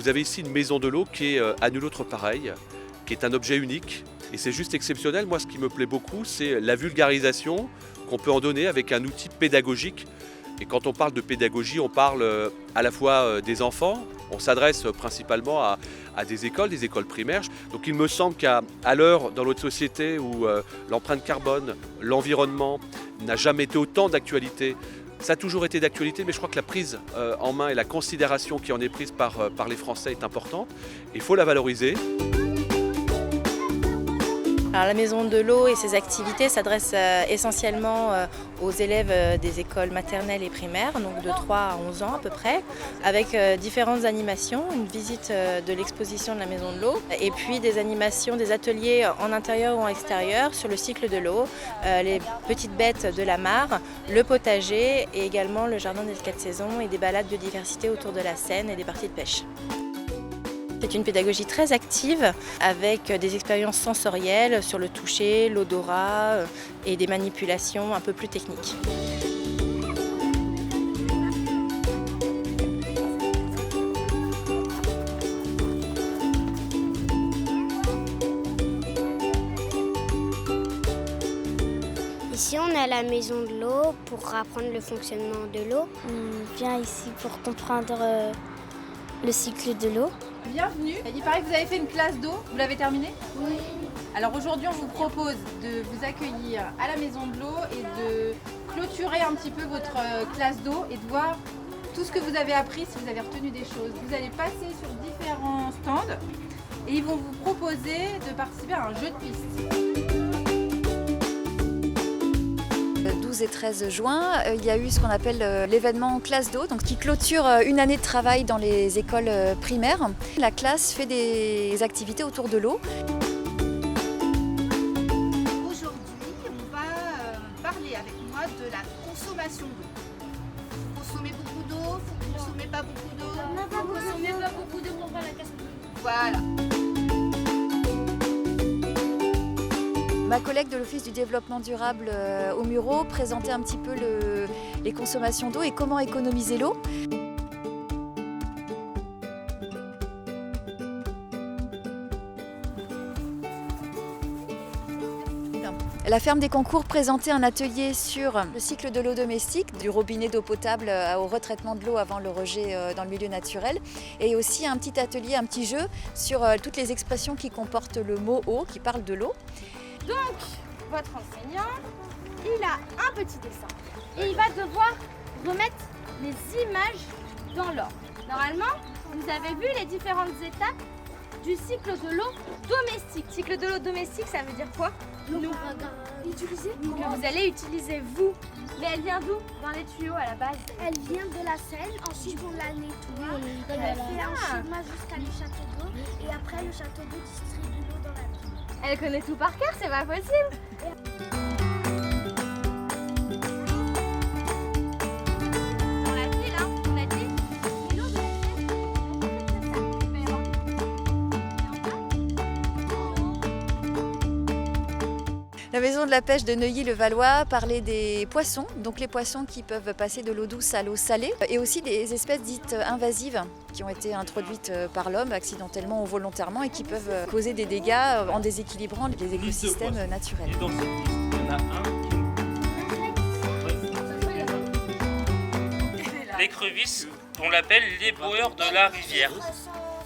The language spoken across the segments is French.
Vous avez ici une maison de l'eau qui est à nul autre pareil, qui est un objet unique et c'est juste exceptionnel. Moi, ce qui me plaît beaucoup, c'est la vulgarisation qu'on peut en donner avec un outil pédagogique. Et quand on parle de pédagogie, on parle à la fois des enfants, on s'adresse principalement à des écoles primaires. Donc il me semble qu'à l'heure dans notre société où l'empreinte carbone, l'environnement n'a jamais été autant d'actualité, ça a toujours été d'actualité, mais je crois que la prise en main et la considération qui en est prise par les Français est importante. Il faut la valoriser. Alors, la Maison de l'eau et ses activités s'adressent essentiellement aux élèves des écoles maternelles et primaires, donc de 3 à 11 ans à peu près, avec différentes animations, une visite de l'exposition de la Maison de l'eau, et puis des animations, des ateliers en intérieur ou en extérieur sur le cycle de l'eau, les petites bêtes de la mare, le potager et également le jardin des 4 saisons et des balades biodiversité autour de la Seine et des parties de pêche. C'est une pédagogie très active avec des expériences sensorielles sur le toucher, l'odorat et des manipulations un peu plus techniques. Ici, on est à la maison de l'eau pour apprendre le fonctionnement de l'eau. On vient ici pour comprendre le cycle de l'eau. Bienvenue. Il paraît que vous avez fait une classe d'eau. Vous l'avez terminée ? Oui. Alors aujourd'hui, on vous propose de vous accueillir à la maison de l'eau et de clôturer un petit peu votre classe d'eau et de voir tout ce que vous avez appris, si vous avez retenu des choses. Vous allez passer sur différents stands et ils vont vous proposer de participer à un jeu de piste. 12 et 13 juin, il y a eu ce qu'on appelle l'événement classe d'eau, donc qui clôture une année de travail dans les écoles primaires. La classe fait des activités autour de l'eau. Aujourd'hui, on va parler avec moi de la consommation d'eau. Vous consommez beaucoup d'eau, vous ne consommez pas beaucoup d'eau. Vous consommez pas beaucoup d'eau pour faire la casse. Voilà. Ma collègue de l'Office du développement durable au Muro présentait un petit peu les consommations d'eau et comment économiser l'eau. La ferme des Concours présentait un atelier sur le cycle de l'eau domestique, du robinet d'eau potable au retraitement de l'eau avant le rejet dans le milieu naturel, et aussi un petit atelier, un petit jeu sur toutes les expressions qui comportent le mot eau, qui parlent de l'eau. Donc, votre enseignant, il a un petit dessin et il va devoir remettre les images dans l'ordre. Normalement, vous avez vu les différentes étapes du cycle de l'eau domestique. Cycle de l'eau domestique, ça veut dire quoi? L'eau qu'on va utiliser. Que vous allez utiliser vous. Mais elle vient d'où dans les tuyaux à la base? Elle vient de la Seine, ensuite on la nettoie, elle fait un schéma jusqu'à le château d'eau et après le château d'eau distribue l'eau dans la ville. Elle connaît tout par cœur, c'est pas possible. Dans la ville, hein, on a dit. La maison de la pêche de Neuilly-le-Valois parlait des poissons, donc les poissons qui peuvent passer de l'eau douce à l'eau salée, et aussi des espèces dites invasives qui ont été introduites par l'homme accidentellement ou volontairement et qui peuvent causer des dégâts en déséquilibrant les écosystèmes naturels. Et dans cette liste, il y en a un qui... L'écrevisse, on l'appelle l'éboueur de la rivière.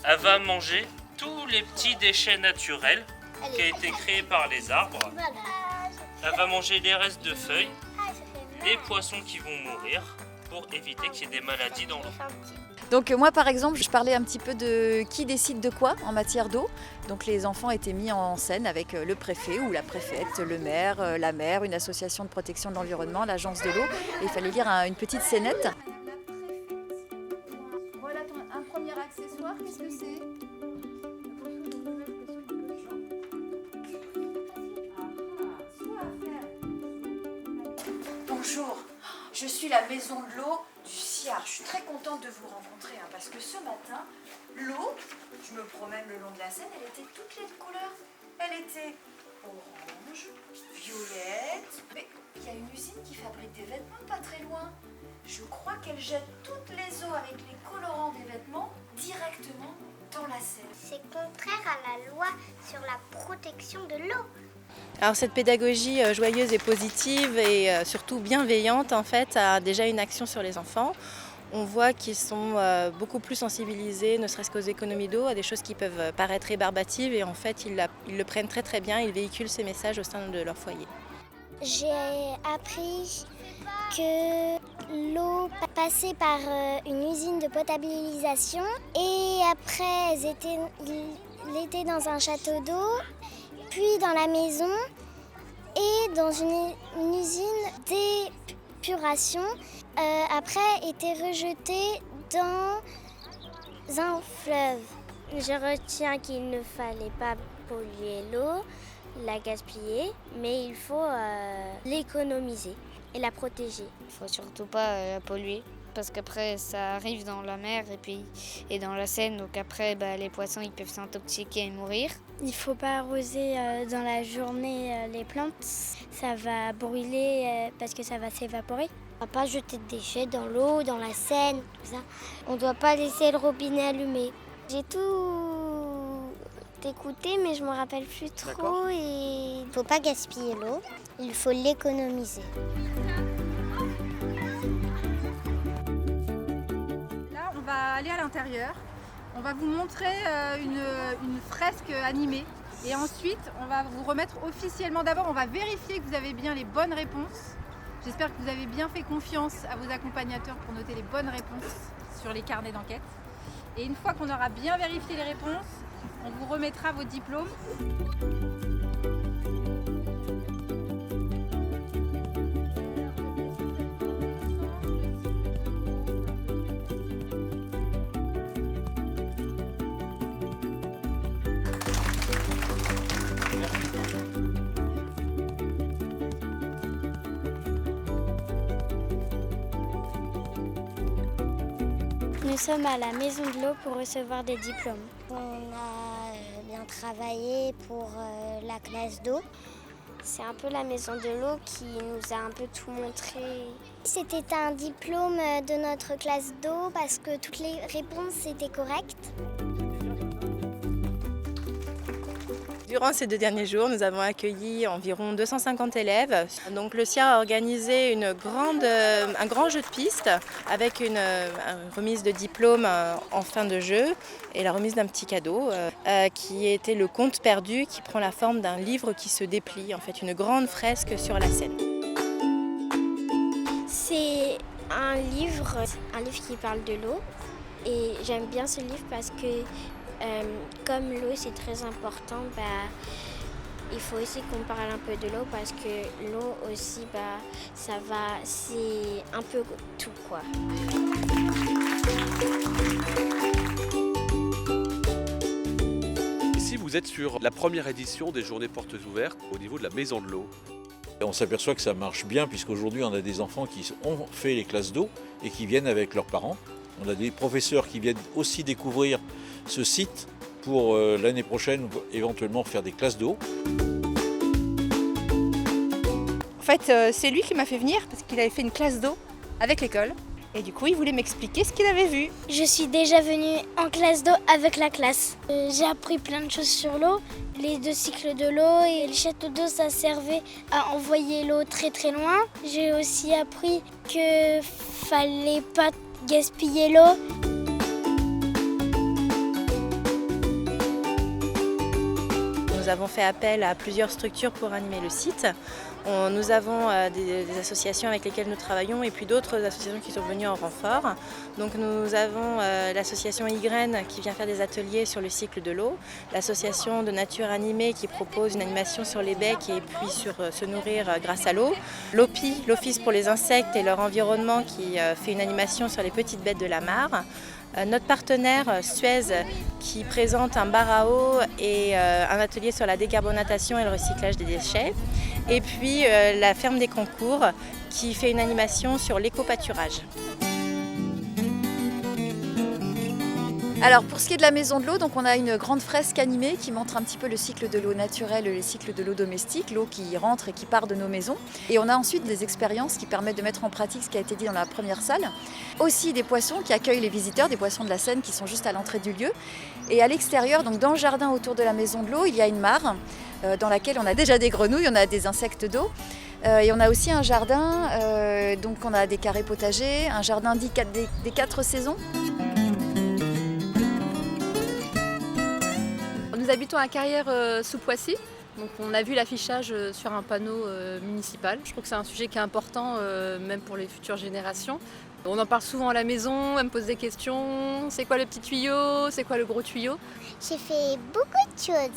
Elle va manger tous les petits déchets naturels qui ont été créés par les arbres. Elle va manger les restes de feuilles, les poissons qui vont mourir pour éviter qu'il y ait des maladies dans l'eau. Donc moi par exemple, je parlais un petit peu de qui décide de quoi en matière d'eau. Donc les enfants étaient mis en scène avec le préfet ou la préfète, le maire, la mère, une association de protection de l'environnement, l'agence de l'eau. Et il fallait lire une petite scénette. Voilà un premier accessoire, qu'est-ce que c'est? Bonjour, je suis la maison de l'eau du Siard. Je suis très contente de vous rencontrer parce que ce matin, l'eau, je me promène le long de la Seine, elle était toutes les couleurs. Elle était orange, violette. Mais il y a une usine qui fabrique des vêtements pas très loin. Je crois qu'elle jette toutes les eaux avec les colorants des vêtements directement à la loi sur la protection de l'eau. Alors cette pédagogie joyeuse et positive et surtout bienveillante en fait a déjà une action sur les enfants. On voit qu'ils sont beaucoup plus sensibilisés, ne serait-ce qu'aux économies d'eau, à des choses qui peuvent paraître rébarbatives et en fait ils le prennent très très bien, ils véhiculent ces messages au sein de leur foyer. J'ai appris que l'eau passait par une usine de potabilisation et après il était dans un château d'eau, puis dans la maison et dans une usine d'épuration. Après était rejeté dans un fleuve. Je retiens qu'il ne fallait pas polluer l'eau, la gaspiller, mais il faut l'économiser et la protéger. Il ne faut surtout pas la polluer parce qu'après ça arrive dans la mer et dans la Seine, donc après les poissons ils peuvent s'intoxiquer et mourir. Il ne faut pas arroser dans la journée les plantes, ça va brûler parce que ça va s'évaporer. On ne va pas jeter de déchets dans l'eau, dans la Seine, tout ça. On ne doit pas laisser le robinet allumé. J'ai tout écouté mais je ne me rappelle plus trop et il ne faut pas gaspiller l'eau, il faut l'économiser. Là, on va aller à l'intérieur. On va vous montrer une fresque animée. Et ensuite, on va vous remettre officiellement. D'abord, on va vérifier que vous avez bien les bonnes réponses. J'espère que vous avez bien fait confiance à vos accompagnateurs pour noter les bonnes réponses sur les carnets d'enquête. Et une fois qu'on aura bien vérifié les réponses, on vous remettra vos diplômes. Nous sommes à la Maison de l'eau pour recevoir des diplômes. On a bien travaillé pour la classe d'eau. C'est un peu la Maison de l'eau qui nous a un peu tout montré. C'était un diplôme de notre classe d'eau parce que toutes les réponses étaient correctes. Durant ces 2 derniers jours, nous avons accueilli environ 250 élèves. Donc, le CIAR a organisé un grand jeu de piste avec une remise de diplôme en fin de jeu et la remise d'un petit cadeau qui était le conte perdu qui prend la forme d'un livre qui se déplie, en fait une grande fresque sur la Seine. C'est un livre qui parle de l'eau et j'aime bien ce livre parce que comme l'eau c'est très important, il faut aussi qu'on parle un peu de l'eau parce que l'eau aussi, c'est un peu tout quoi. Ici, vous êtes sur la première édition des Journées Portes Ouvertes au niveau de la Maison de l'eau. On s'aperçoit que ça marche bien puisqu'aujourd'hui on a des enfants qui ont fait les classes d'eau et qui viennent avec leurs parents. On a des professeurs qui viennent aussi découvrir ce site pour l'année prochaine éventuellement faire des classes d'eau. En fait, c'est lui qui m'a fait venir parce qu'il avait fait une classe d'eau avec l'école. Et du coup, il voulait m'expliquer ce qu'il avait vu. Je suis déjà venue en classe d'eau avec la classe. J'ai appris plein de choses sur l'eau. Les 2 cycles de l'eau et le château d'eau, ça servait à envoyer l'eau très très loin. J'ai aussi appris que fallait pas gaspiller l'eau. Nous avons fait appel à plusieurs structures pour animer le site. Nous avons des associations avec lesquelles nous travaillons et puis d'autres associations qui sont venues en renfort. Donc nous avons l'association Ygraine qui vient faire des ateliers sur le cycle de l'eau, l'association de nature animée qui propose une animation sur les becs et puis sur se nourrir grâce à l'eau, l'OPI, l'Office pour les insectes et leur environnement qui fait une animation sur les petites bêtes de la mare. Notre partenaire Suez qui présente un bar à eau et un atelier sur la décarbonatation et le recyclage des déchets. Et puis la ferme des Concours qui fait une animation sur l'éco-pâturage. Alors pour ce qui est de la maison de l'eau, donc on a une grande fresque animée qui montre un petit peu le cycle de l'eau naturelle et le cycle de l'eau domestique, l'eau qui rentre et qui part de nos maisons. Et on a ensuite des expériences qui permettent de mettre en pratique ce qui a été dit dans la première salle. Aussi des poissons qui accueillent les visiteurs, des poissons de la Seine qui sont juste à l'entrée du lieu. Et à l'extérieur, donc dans le jardin autour de la maison de l'eau, il y a une mare dans laquelle on a déjà des grenouilles, on a des insectes d'eau. Et on a aussi un jardin, donc on a des carrés potagers, un jardin dit des 4 saisons. Nous habitons à Carrière sous Poissy, donc on a vu l'affichage sur un panneau municipal. Je trouve que c'est un sujet qui est important, même pour les futures générations. On en parle souvent à la maison, elle me pose des questions. C'est quoi le petit tuyau? C'est quoi le gros tuyau? J'ai fait beaucoup de choses.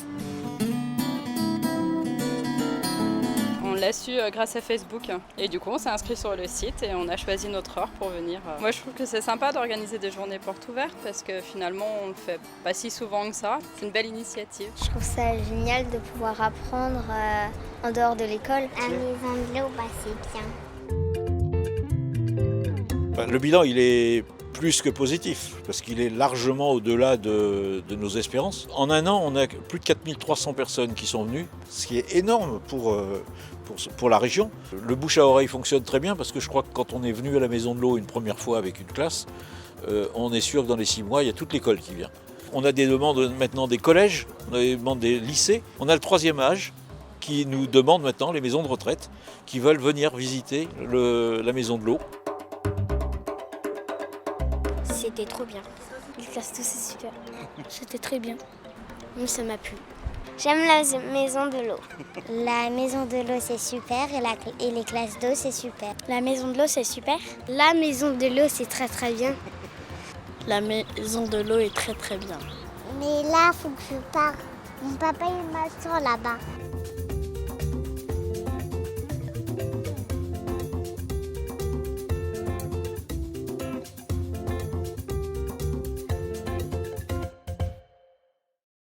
On l'a su grâce à Facebook et du coup on s'est inscrit sur le site et on a choisi notre heure pour venir. Moi je trouve que c'est sympa d'organiser des journées portes ouvertes parce que finalement on le fait pas si souvent que ça. C'est une belle initiative. Je trouve ça génial de pouvoir apprendre en dehors de l'école. La maison de l'eau, c'est bien. Le bilan il est plus que positif parce qu'il est largement au-delà de nos espérances. En un an on a plus de 4300 personnes qui sont venues, ce qui est énorme pour la région. Le bouche à oreille fonctionne très bien parce que je crois que quand on est venu à la maison de l'eau une première fois avec une classe, on est sûr que dans les 6 mois, il y a toute l'école qui vient. On a des demandes maintenant des collèges, on a des demandes des lycées. On a le 3e âge qui nous demande maintenant, les maisons de retraite, qui veulent venir visiter la maison de l'eau. C'était trop bien. Les classes d'eau, c'est super. C'était très bien. Moi, ça m'a plu. J'aime la maison de l'eau. La maison de l'eau, c'est super et les classes d'eau, c'est super. La maison de l'eau, c'est super. La maison de l'eau, c'est très très bien. La maison de l'eau est très très bien. Mais là, faut que je parte. Mon papa, il m'attend là-bas.